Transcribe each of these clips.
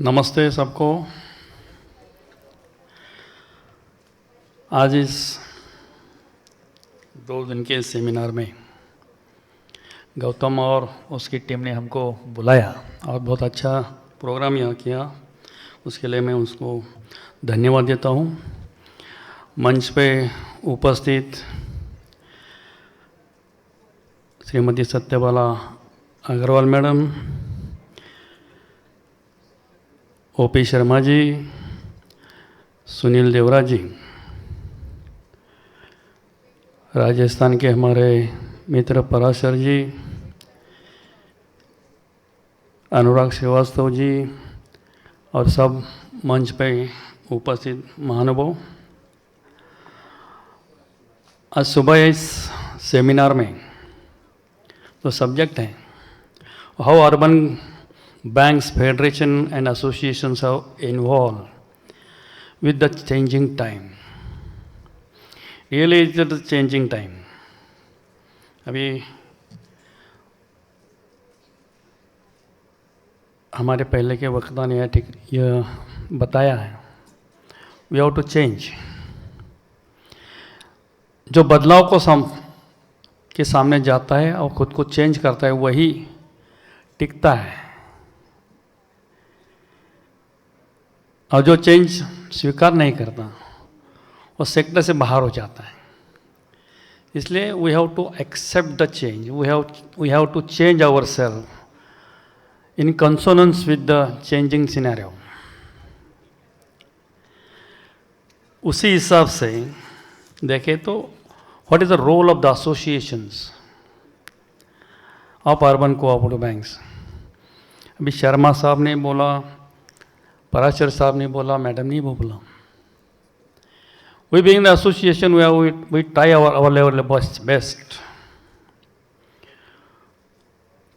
नमस्ते सबको। आज इस 2 दिन के सेमिनार में गौतम और उसकी टीम ने हमको बुलाया और बहुत अच्छा प्रोग्राम यहाँ किया। उसके लिए मैं उसको धन्यवाद देता हूँ। मंच पे उपस्थित श्रीमती सत्यबाला अग्रवाल मैडम, ओपी शर्मा जी, सुनील देवरा जी, राजस्थान के हमारे मित्र पराशर जी, अनुराग श्रीवास्तव जी और सब मंच पे उपस्थित महानुभाव। आज सुबह इस सेमिनार में तो सब्जेक्ट है how urban banks, federation and associations are involved with the changing time. Really it's the changing time. अभी हमारे पहले के वक्ता ने यह बताया है, we have to change. जो बदलाव को के सामने जाता है और खुद को चेंज करता है वही टिकता है, और जो चेंज स्वीकार नहीं करता वो सेक्टर से बाहर हो जाता है। इसलिए we have to accept the change, we have to change our self in consonance with the changing scenario. उसी हिसाब से देखें तो what is the role of the associations of urban cooperative banks. अभी शर्मा साहब ने बोला, पराशर साहब ने बोला, मैडम ने बोला, we being the association we try our level best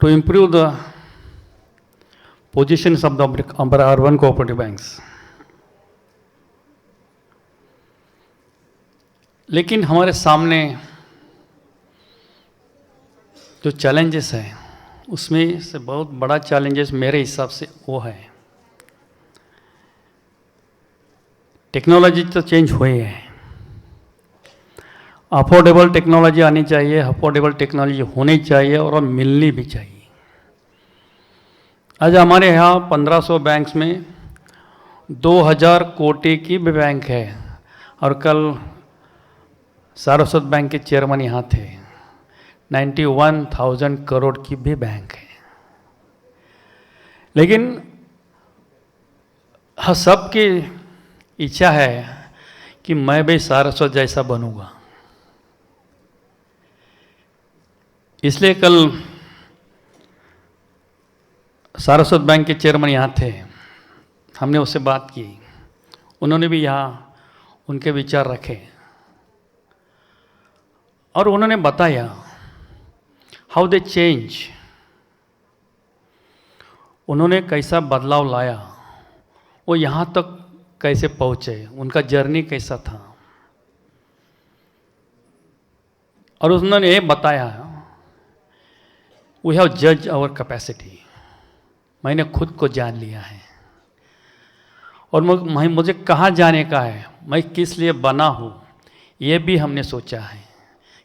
to improve the positions of the urban cooperative banks. लेकिन हमारे सामने जो चैलेंजेस है उसमें से बहुत बड़ा चैलेंजेस मेरे हिसाब से वो है, टेक्नोलॉजी तो चेंज हुई है, अफोर्डेबल टेक्नोलॉजी आनी चाहिए, अफोर्डेबल टेक्नोलॉजी होनी चाहिए और मिलनी भी चाहिए। आज हमारे यहाँ 1500 बैंक्स में 2000 कोटि की भी बैंक है और कल सारस्वत बैंक के चेयरमैन यहाँ थे, 91,000 करोड़ की भी बैंक है। लेकिन सबकी इच्छा है कि मैं भी सारस्वत जैसा बनूंगा। इसलिए कल सारस्वत बैंक के चेयरमैन यहाँ थे, हमने उससे बात की, उन्होंने भी यहाँ उनके विचार रखे और उन्होंने बताया हाउ दे चेंज, उन्होंने कैसा बदलाव लाया, वो यहाँ तक कैसे पहुँचे, उनका जर्नी कैसा था। और उन्होंने ये बताया वी हैव जज आवर कैपेसिटी, मैंने खुद को जान लिया है और मुझे कहाँ जाने का है, मैं किस लिए बना हूँ, ये भी हमने सोचा है,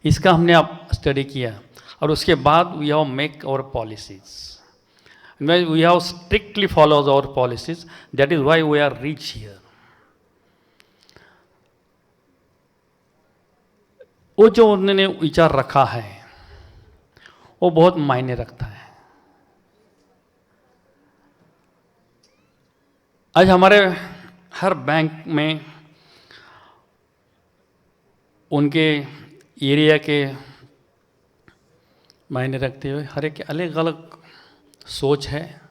इसका हमने अब स्टडी किया और उसके बाद we have make our policies, we have strictly follows our policies, that is why we are reached here. वो जो उन्होंने विचार रखा है वो बहुत मायने रखता है। आज हमारे हर बैंक में उनके एरिया के मायने रखते हुए हर एक अलग अलग सोच है।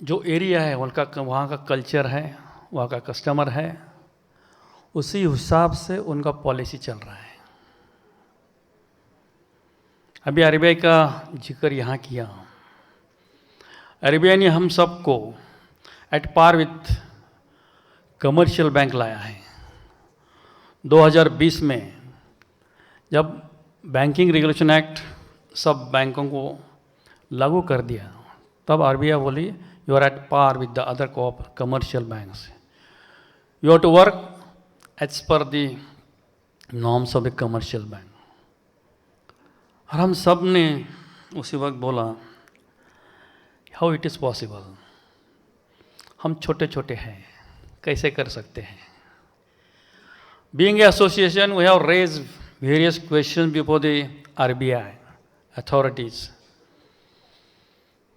जो एरिया है वहाँ का कल्चर है, वहाँ का कस्टमर है, उसी हिसाब से उनका पॉलिसी चल रहा है। अभी आरबीआई का जिक्र यहाँ किया, आरबीआई ने हम सबको at par with commercial bank लाया है। 2020 में जब बैंकिंग रेगुलेशन एक्ट सब बैंकों को लागू कर दिया, तब आरबीआई बोली you are at par with the other commercial banks, you have to work as per the norms of the commercial bank. और हम सब ने उसी वक्त बोला हाउ इट इज़ पॉसिबल, हम छोटे छोटे हैं, कैसे कर सकते हैं। Being a association we have raised various question before the RBI authorities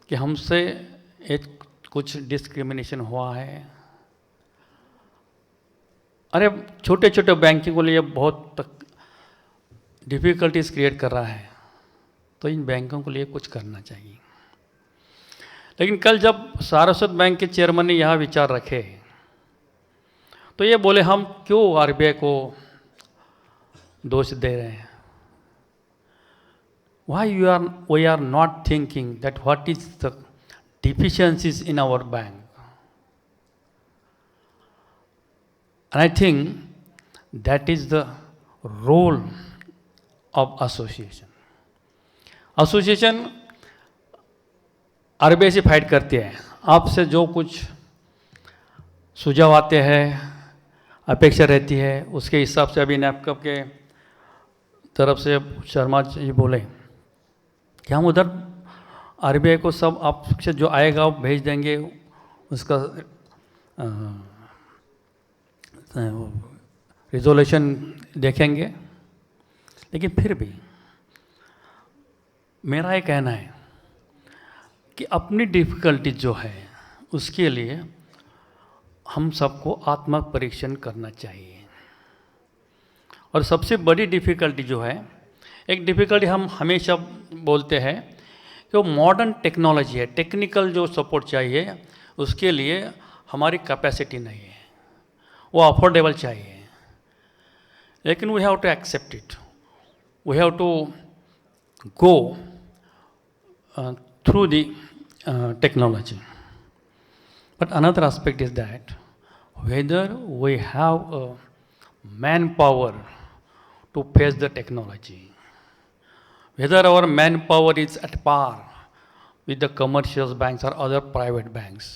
कि हमसे एक कुछ डिस्क्रिमिनेशन हुआ है। अरे छोटे छोटे बैंकिंग को लिए बहुत तक डिफ़िकल्टीज क्रिएट कर रहा है, तो इन बैंकों के लिए कुछ करना चाहिए। लेकिन कल जब सारस्वत बैंक के चेयरमैन ने यहाँ विचार रखे तो ये बोले हम क्यों आरबीआई को दोष दे रहे हैं। Why we are not thinking that what is the deficiencies in our bank? And I think that is the role of association. Association RBI से फाइट करती है, आपसे जो कुछ सुझाव आते हैं, अपेक्षा रहती है, उसके हिसाब से अभी नैपकप के तरफ से शर्मा जी बोले कि हम उधर आरबीआई को सब आपसे जो आएगा वो भेज देंगे, उसका रिजोल्यूशन देखेंगे। लेकिन फिर भी मेरा ये कहना है कि अपनी डिफ़िकल्टी जो है उसके लिए हम सबको आत्म परीक्षण करना चाहिए। और सबसे बड़ी डिफ़िकल्टी जो है, एक डिफ़िकल्टी हम हमेशा बोलते हैं कि वो मॉडर्न टेक्नोलॉजी है, टेक्निकल जो सपोर्ट चाहिए उसके लिए हमारी कैपेसिटी नहीं है, वो अफोर्डेबल चाहिए। लेकिन we have to accept it, we have to go through the technology. But another aspect is that whether we have a manpower to face the technology, whether our manpower is at par with the commercial banks or other private banks.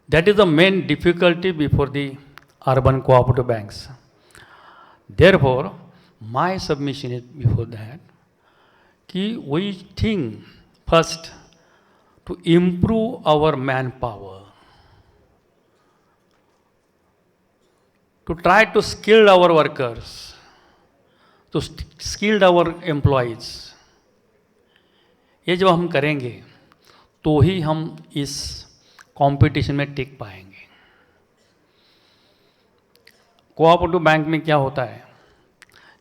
That is the main difficulty before the urban cooperative banks. Therefore, my submission is before that कि we think first to improve our manpower, to try to skill our workers, to skill our employees. ये जब हम करेंगे तो ही हम इस competition में टिक पाएंगे। कोऑपरेटिव बैंक में क्या होता है,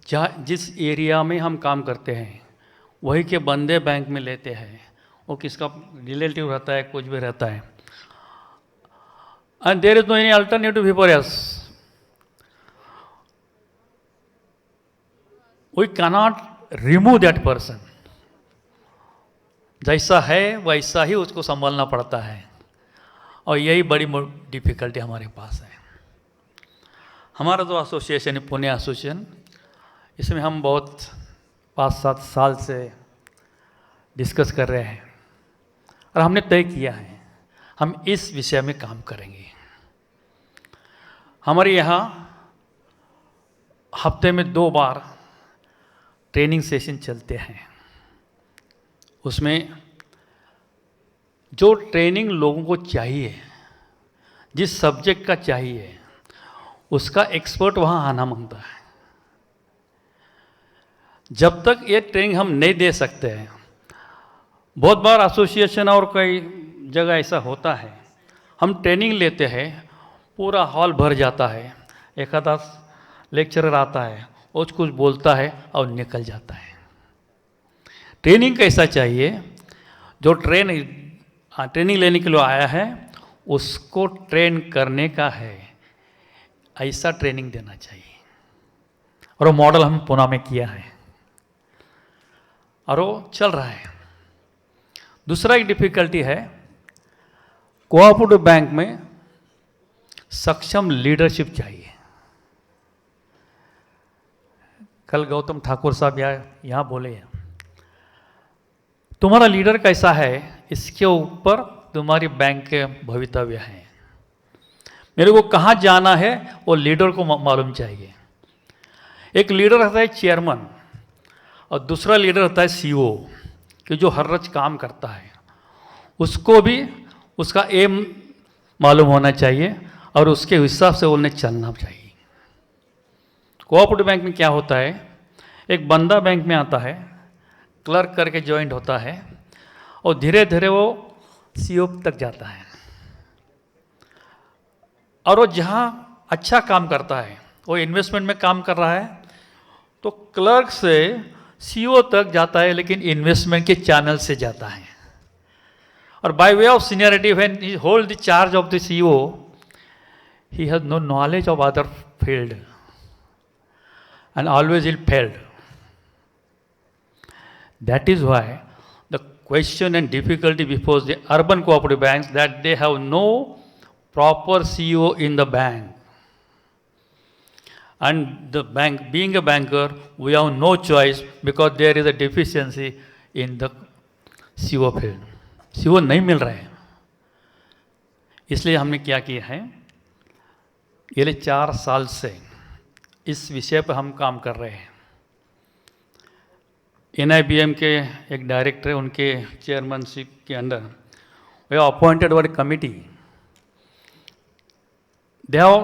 जहाँ जिस एरिया में हम काम करते हैं वही के बंदे बैंक में लेते हैं, वो किसका रिलेटिव रहता है, कुछ भी रहता है, and there is no any alternative for us. We cannot remove that person, जैसा है वैसा ही उसको संभालना पड़ता है, और यही बड़ी डिफिकल्टी हमारे पास है। हमारा जो एसोसिएशन है पुणे एसोसिएशन, इसमें हम बहुत 5-7 साल से डिस्कस कर रहे हैं और हमने तय किया है हम इस विषय में काम करेंगे। हमारे यहाँ हफ्ते में 2 बार ट्रेनिंग सेशन चलते हैं। उसमें जो ट्रेनिंग लोगों को चाहिए, जिस सब्जेक्ट का चाहिए, उसका एक्सपर्ट वहाँ आना मांगता है। जब तक ये ट्रेनिंग हम नहीं दे सकते हैं, बहुत बार एसोसिएशन और कई जगह ऐसा होता है, हम ट्रेनिंग लेते हैं, पूरा हॉल भर जाता है, एक आधा लेक्चरर आता है, वो कुछ बोलता है और निकल जाता है। ट्रेनिंग कैसा चाहिए, जो ट्रेनिंग लेने के लिए आया है उसको ट्रेन करने का है, ऐसा ट्रेनिंग देना चाहिए। और वो मॉडल हम पुणे में किया है और वो चल रहा है। दूसरा एक डिफिकल्टी है, कोऑपरेटिव बैंक में सक्षम लीडरशिप चाहिए। कल गौतम ठाकुर साहब यहाँ बोले हैं तुम्हारा लीडर कैसा है इसके ऊपर तुम्हारी बैंक के भवितव्य है। मेरे को कहाँ जाना है वो लीडर को मालूम चाहिए। एक लीडर होता है चेयरमैन और दूसरा लीडर होता है सीईओ, कि जो हर रोज काम करता है, उसको भी उसका एम मालूम होना चाहिए और उसके हिसाब से उन्हें चलना चाहिए। कोऑपरेटिव बैंक में क्या होता है, एक बंदा बैंक में आता है, क्लर्क करके ज्वाइंट होता है और धीरे धीरे वो सीईओ तक जाता है। और वो जहाँ अच्छा काम करता है, वो इन्वेस्टमेंट में काम कर रहा है, तो क्लर्क से सीईओ तक जाता है, लेकिन इन्वेस्टमेंट के चैनल से जाता है। और by way of seniority when he hold the charge of the CEO, he has no knowledge of other field and always ill failed. That is why the question and difficulty before the urban cooperative banks that they have no proper CEO in the bank. And the bank, being a banker, we have no choice because there is a deficiency in the CEO field. CEO नहीं मिल रहे हैं, इसलिए हमने क्या किया है, ये 4 साल से इस विषय पर हम काम कर रहे हैं। NIBM के एक डायरेक्टर है, उनके चेयरमैनशिप के under we have appointed our committee. They have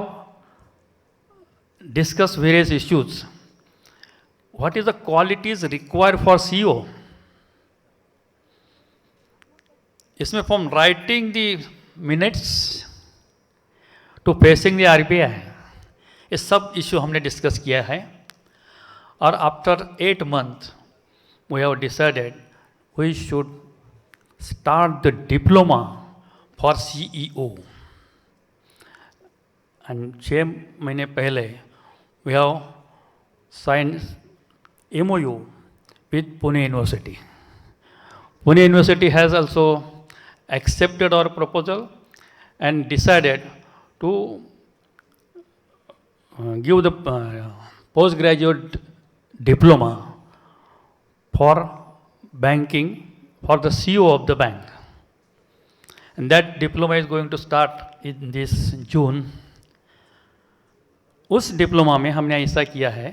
discuss various issues, what is the qualities required for CEO. इसमें from writing the minutes to facing the RBI, ये सब इश्यू हमने डिस्कस किया है। और after 8 months we have decided we should start the diploma for CEO। And 6 महीने पहले we have sign MOU with Pune university. Pune university has also accepted our proposal and decided to give the postgraduate diploma for banking for the CEO of the bank, and that diploma is going to start in this June. उस diploma में हमने ऐसा किया है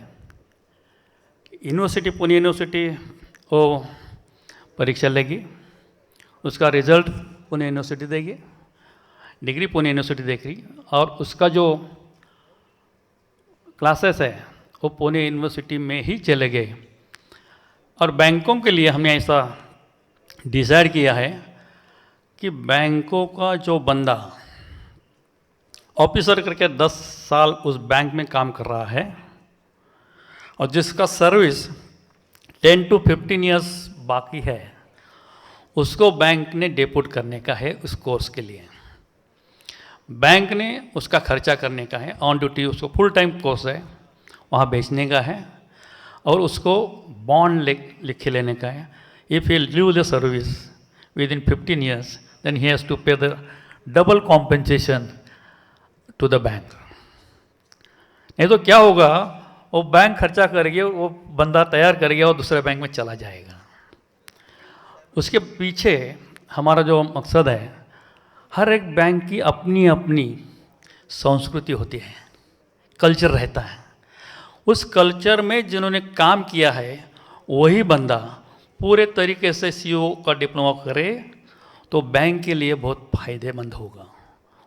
कि university, Pune university वो परीक्षा लेगी, उसका रिजल्ट पुणे यूनिवर्सिटी देगी, डिग्री पुणे यूनिवर्सिटी देगी, और उसका जो क्लासेस है वो पुणे यूनिवर्सिटी में ही चले गए। और बैंकों के लिए हमने ऐसा डिसाइड किया है कि बैंकों का जो बंदा ऑफिसर करके 10 साल उस बैंक में काम कर रहा है और जिसका सर्विस 10 to 15 ईयर्स बाकी है, उसको बैंक ने डेपुट करने का है उस कोर्स के लिए। बैंक ने उसका खर्चा करने का है, ऑन ड्यूटी उसको फुल टाइम कोर्स है, वहाँ बेचने का है और उसको बॉन्ड लिखे लेने का है। If he leave the service within 15 years then he has to pay the double compensation to the bank. नहीं तो क्या होगा, वो बैंक खर्चा करेगी, वो बंदा तैयार करेगा और दूसरे बैंक में चला जाएगा। उसके पीछे हमारा जो मकसद है, हर एक बैंक की अपनी अपनी संस्कृति होती है, कल्चर रहता है। उस कल्चर में जिन्होंने काम किया है वही बंदा पूरे तरीके से CEO का डिप्लोमा करे तो बैंक के लिए बहुत फायदेमंद होगा।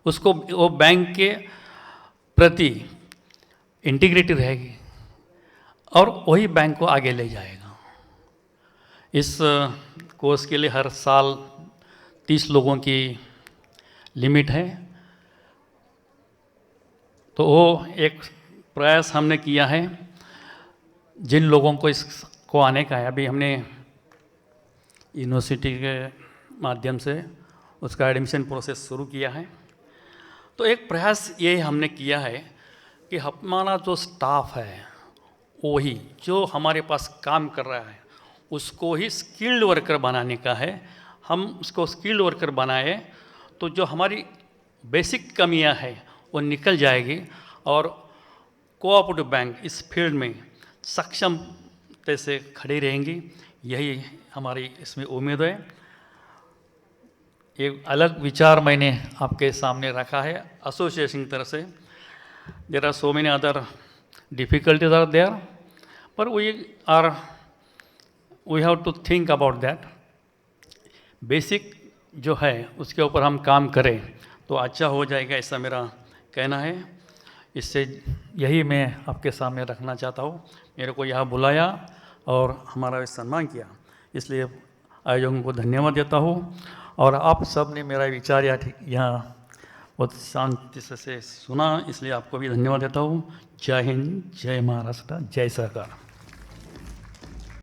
उसको वो बैंक के प्रति इंटीग्रिटी रहेगी और वही बैंक को आगे ले जाएगा। इस कोर्स के लिए हर साल 30 लोगों की लिमिट है। तो वो एक प्रयास हमने किया है जिन लोगों को इसको आने का है। अभी हमने यूनिवर्सिटी के माध्यम से उसका एडमिशन प्रोसेस शुरू किया है। तो एक प्रयास ये हमने किया है कि हमारा जो स्टाफ है वही जो हमारे पास काम कर रहा है उसको ही स्किल्ड वर्कर बनाने का है। हम उसको स्किल्ड वर्कर बनाए तो जो हमारी बेसिक कमियां हैं वो निकल जाएगी और कोऑपरेटिव बैंक इस फील्ड में सक्षम से खड़ी रहेंगी। यही हमारी इसमें उम्मीद है। एक अलग विचार मैंने आपके सामने रखा है एसोसिएशन की तरफ से। There are so many other difficulties are there, पर we have to think about that. Basic जो है उसके ऊपर हम काम करें तो अच्छा हो जाएगा, ऐसा मेरा कहना है। इससे यही मैं आपके सामने रखना चाहता हूँ। मेरे को यहाँ बुलाया और हमारा सम्मान किया, इसलिए आयोजकों को धन्यवाद देता हूँ। और आप सब ने मेरा विचार यहाँ बहुत शांति से सुना, इसलिए आपको भी धन्यवाद देता हूँ। जय हिंद, जय महाराष्ट्र, जय सरकार।